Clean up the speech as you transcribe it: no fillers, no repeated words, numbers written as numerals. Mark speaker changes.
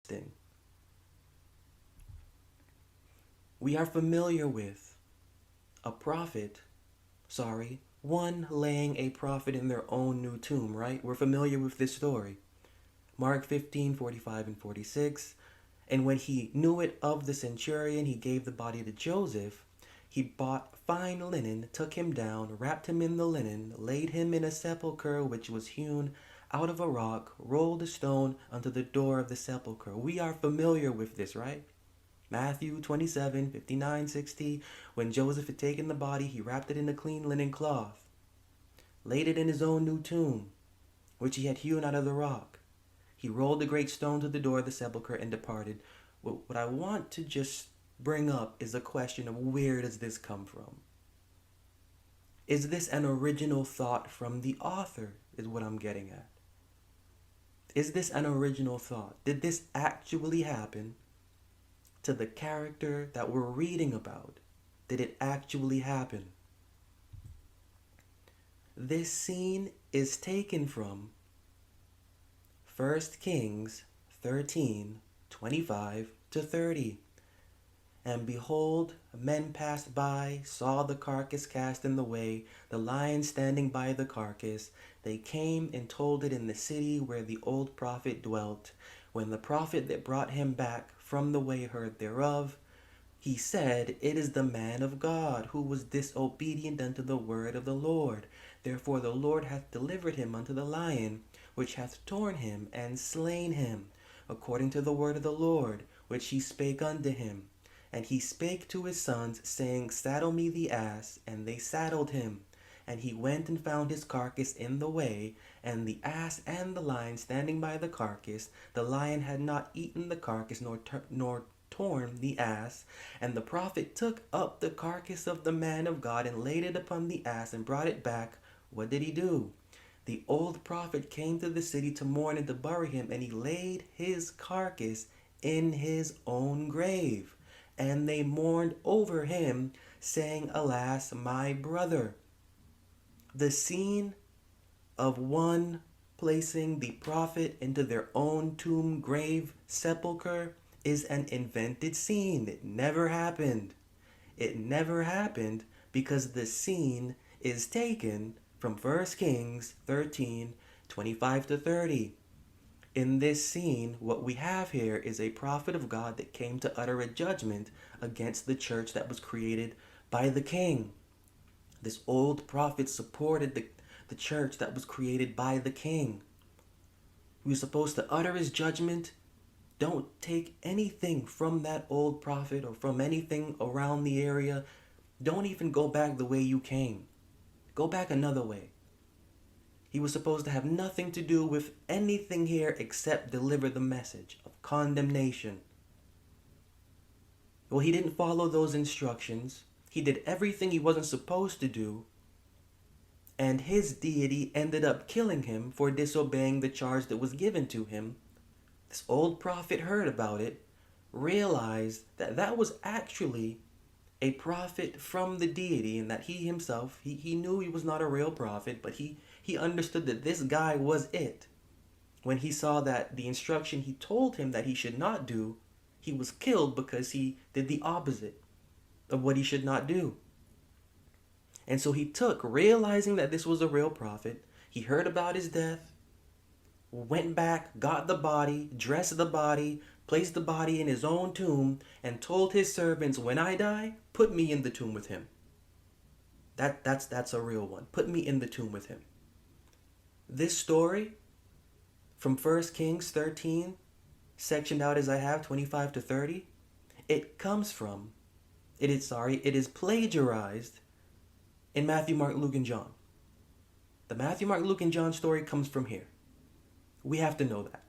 Speaker 1: thing. We are familiar with one laying a prophet in their own new tomb, right? We're familiar with this story. Mark 15:45 and 46. And when he knew it of the centurion, he gave the body to Joseph. He bought fine linen, took him down, wrapped him in the linen, laid him in a sepulchre which was hewn out of a rock, rolled a stone unto the door of the sepulchre. We are familiar with this, right? Matthew 27:59-60. When Joseph had taken the body, he wrapped it in a clean linen cloth, laid it in his own new tomb, which he had hewn out of the rock. He rolled a great stone to the door of the sepulchre and departed. What I want to just bring up is a question of where does this come from? Is this an original thought from the author, is what I'm getting at. Is this an original thought? Did this actually happen to the character that we're reading about? Did it actually happen? This scene is taken from 1 Kings 13:25-30. And behold, men passed by, saw the carcass cast in the way, the lion standing by the carcass. They came and told it in the city where the old prophet dwelt. When the prophet that brought him back from the way heard thereof, he said, It is the man of God, who was disobedient unto the word of the Lord. Therefore the Lord hath delivered him unto the lion, which hath torn him and slain him, according to the word of the Lord, which he spake unto him. And he spake to his sons, saying, Saddle me the ass. And they saddled him. And he went and found his carcass in the way, and the ass and the lion standing by the carcass. The lion had not eaten the carcass, nor torn the ass. And the prophet took up the carcass of the man of God, and laid it upon the ass, and brought it back. What did he do? The old prophet came to the city to mourn and to bury him, and he laid his carcass in his own grave. And they mourned over him, saying, Alas, my brother. The scene of one placing the prophet into their own tomb, grave, sepulcher is an invented scene. It never happened. It never happened because the scene is taken from 1 Kings 13:25-30. In this scene, what we have here is a prophet of God that came to utter a judgment against the church that was created by the king. This old prophet supported the church that was created by the king. He was supposed to utter his judgment. Don't take anything from that old prophet or from anything around the area. Don't even go back the way you came. Go back another way. He was supposed to have nothing to do with anything here except deliver the message of condemnation. Well, he didn't follow those instructions. He did everything he wasn't supposed to do. And his deity ended up killing him for disobeying the charge that was given to him. This old prophet heard about it, realized that that was actually a prophet from the deity, and that he himself, he knew he was not a real prophet, but he understood that this guy was it. When he saw that the instruction he told him that he should not do, he was killed because he did the opposite of what he should not do. And so he took, realizing that this was a real prophet, he heard about his death, went back, got the body, dressed the body, placed the body in his own tomb, and told his servants, when I die, put me in the tomb with him. That's a real one. Put me in the tomb with him. This story from 1 Kings 13, sectioned out as I have, 25-30, it is plagiarized in Matthew, Mark, Luke, and John. The Matthew, Mark, Luke, and John story comes from here. We have to know that.